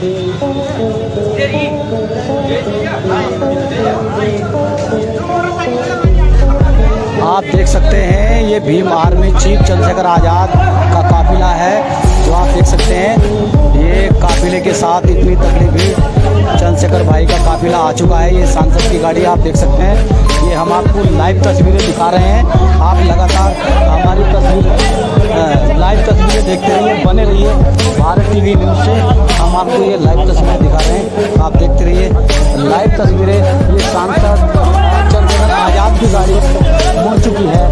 आप देख सकते हैं ये भीम आर्मी चीफ चंद्रशेखर आज़ाद का काफिला है, जो आप देख सकते हैं। ये काफिले के साथ इतनी तकलीफी चंद्रशेखर भाई का काफिला आ चुका है। ये सांसद की गाड़ी आप देख सकते हैं। ये हम आपको लाइव तस्वीरें दिखा रहे हैं। आप लगातार हमारी लाइव तस्वीरें देखते रहिए, बने रहिए भारत टीवी न्यूज़ से। हम आपको ये लाइव तस्वीरें दिखा रहे हैं, आप देखते रहिए लाइव तस्वीरें। ये सांसद चंद्रशेखर आज़ाद की गाड़ी मुड़ चुकी है।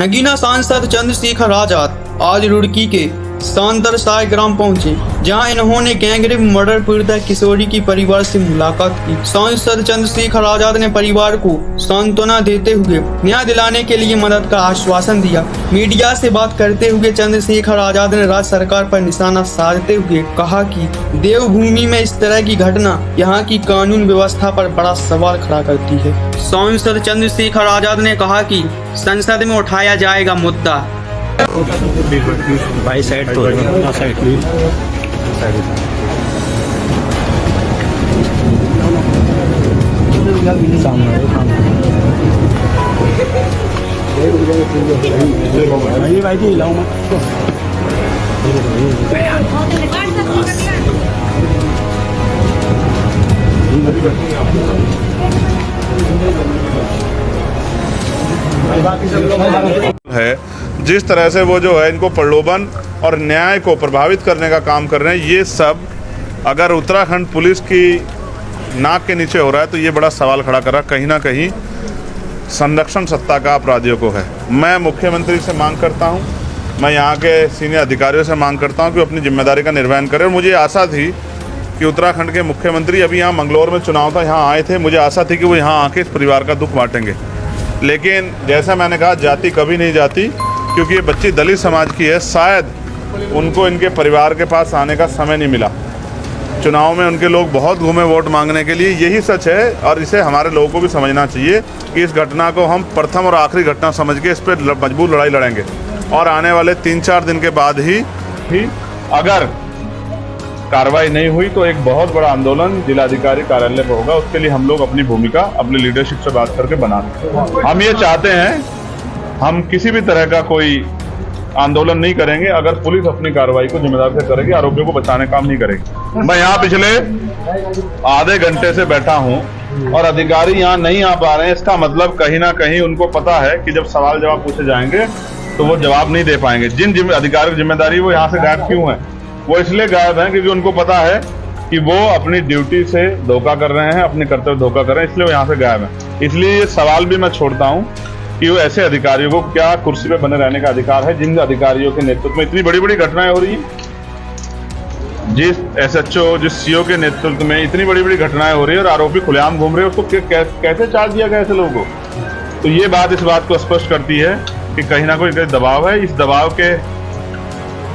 नगीना सांसद चंद्रशेखर आज़ाद आज रुड़की के सांतरसाय ग्राम पहुंचे, जहां इन्होंने गैंगरेप मर्डर पीड़िता किशोरी की परिवार से मुलाकात की। सांसद चंद्रशेखर आज़ाद ने परिवार को सांत्वना देते हुए न्याय दिलाने के लिए मदद का आश्वासन दिया। मीडिया से बात करते हुए चंद्रशेखर आज़ाद ने राज्य सरकार पर निशाना साधते हुए कहा कि देवभूमि में इस तरह की घटना यहाँ की कानून व्यवस्था पर बड़ा सवाल खड़ा करती है। सांसद चंद्रशेखर आज़ाद ने कहा कि संसद में उठाया जाएगा मुद्दा। भाई साइड तो साइड प्लीज। भाई जी लाओ है। जिस तरह से वो जो है इनको प्रलोभन और न्याय को प्रभावित करने का काम कर रहे हैं, ये सब अगर उत्तराखंड पुलिस की नाक के नीचे हो रहा है तो ये बड़ा सवाल खड़ा कर रहा है। कहीं ना कहीं संरक्षण सत्ता का अपराधियों को है। मैं मुख्यमंत्री से मांग करता हूँ, मैं यहाँ के सीनियर अधिकारियों से मांग करता हूँ कि वो अपनी जिम्मेदारी का निर्वहन करें। और मुझे आशा थी कि उत्तराखंड के मुख्यमंत्री अभी यहाँ मंगलौर में चुनाव था, यहाँ आए थे, मुझे आशा थी कि वो यहाँ आके इस परिवार का दुख बांटेंगे। लेकिन जैसा मैंने कहा, जाति कभी नहीं जाती, क्योंकि ये बच्ची दलित समाज की है। शायद उनको इनके परिवार के पास आने का समय नहीं मिला। चुनाव में उनके लोग बहुत घूमे वोट मांगने के लिए, यही सच है। और इसे हमारे लोगों को भी समझना चाहिए कि इस घटना को हम प्रथम और आखिरी घटना समझ के इस पर मजबूत लड़ाई लड़ेंगे। और आने वाले 3-4 दिन के बाद ही अगर कार्रवाई नहीं हुई तो एक बहुत बड़ा आंदोलन जिलाधिकारी कार्यालय पर होगा। उसके लिए हम लोग अपनी भूमिका अपनी लीडरशिप से बात करके बना दें। हम ये चाहते हैं, हम किसी भी तरह का कोई आंदोलन नहीं करेंगे अगर पुलिस अपनी कार्रवाई को जिम्मेदार से करेगी, आरोपियों को बचाने काम नहीं करेगी। मैं यहाँ पिछले आधे घंटे से बैठा हूँ और अधिकारी यहाँ नहीं आ पा रहे हैं। इसका मतलब कहीं ना कहीं उनको पता है कि जब सवाल जवाब पूछे जाएंगे तो वो जवाब नहीं दे पाएंगे। जिन अधिकारियों की जिम्मेदारी वो यहाँ से गायब क्यों है? वो इसलिए गायब हैं क्योंकि उनको पता है कि वो अपनी ड्यूटी से धोखा कर रहे हैं, अपने कर्तव्य धोखा कर रहे हैं, इसलिए वो यहाँ से गायब हैं। इसलिए ये सवाल भी मैं छोड़ता हूँ कि वो ऐसे अधिकारियों को क्या कुर्सी पे बने रहने का अधिकार है, जिन अधिकारियों के नेतृत्व में इतनी बड़ी बड़ी घटनाएं हो रही हैं। जिस SHO, जिस CO के नेतृत्व में इतनी बड़ी बड़ी घटनाएं हो रही है और आरोपी खुलेआम घूम रहे हैं, उसको कैसे चार्ज दिया गया ऐसे लोगों को? तो ये बात इस बात को स्पष्ट करती है कि कहीं ना कोई दबाव है। इस दबाव के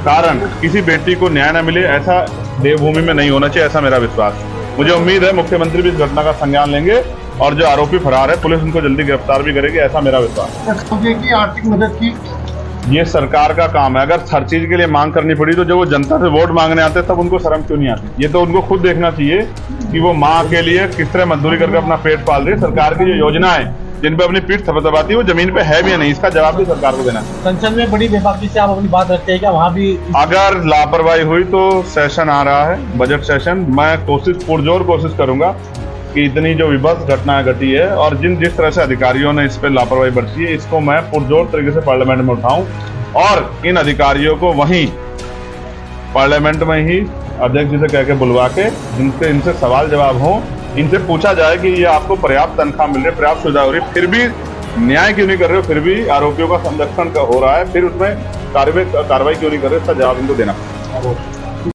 कारण किसी बेटी को न्याय न मिले, ऐसा देवभूमि में नहीं होना चाहिए, ऐसा मेरा विश्वास। मुझे उम्मीद है मुख्यमंत्री भी इस घटना का संज्ञान लेंगे और जो आरोपी फरार है पुलिस उनको जल्दी गिरफ्तार भी करेगी, ऐसा मेरा विश्वास है। आर्थिक मदद की ये सरकार का काम है। अगर हर चीज के लिए मांग करनी पड़ी तो जब वो जनता से वोट मांगने आते तब उनको शर्म क्यों नहीं आती? ये तो उनको खुद देखना चाहिए कि वो माँ के लिए किस तरह मजदूरी करके अपना पेट पाल रही है। सरकार की जो योजनाएं जिन पे अपनी पीठ थपथपाती है वो जमीन पे है भी या नहीं, इसका जवाब भी सरकार को देना है। संसद में बड़ी बेबाकी से आप अपनी बात रखते हैं क्या? वहाँ भी अगर लापरवाही हुई तो सेशन आ रहा है, बजट सेशन, मैं पुरजोर कोशिश करूंगा कि इतनी जो विभत्स घटनाएं घटी है और जिस तरह से अधिकारियों ने इस पर लापरवाही बरती है, इसको मैं पुरजोर तरीके से पार्लियामेंट में उठाऊं और इन अधिकारियों को वहीं पार्लियामेंट में ही अध्यक्ष जी से कह के बुलवा के इनसे सवाल जवाब हो, इनसे पूछा जाए कि ये आपको पर्याप्त तनख्वाह मिल रही है, पर्याप्त सुविधा हो रही है, फिर भी न्याय क्यों नहीं कर रहे हो, फिर भी आरोपियों का संरक्षण हो रहा है, फिर उसमें कार्रवाई क्यों नहीं कर रहे, इसका जवाब इनको देना।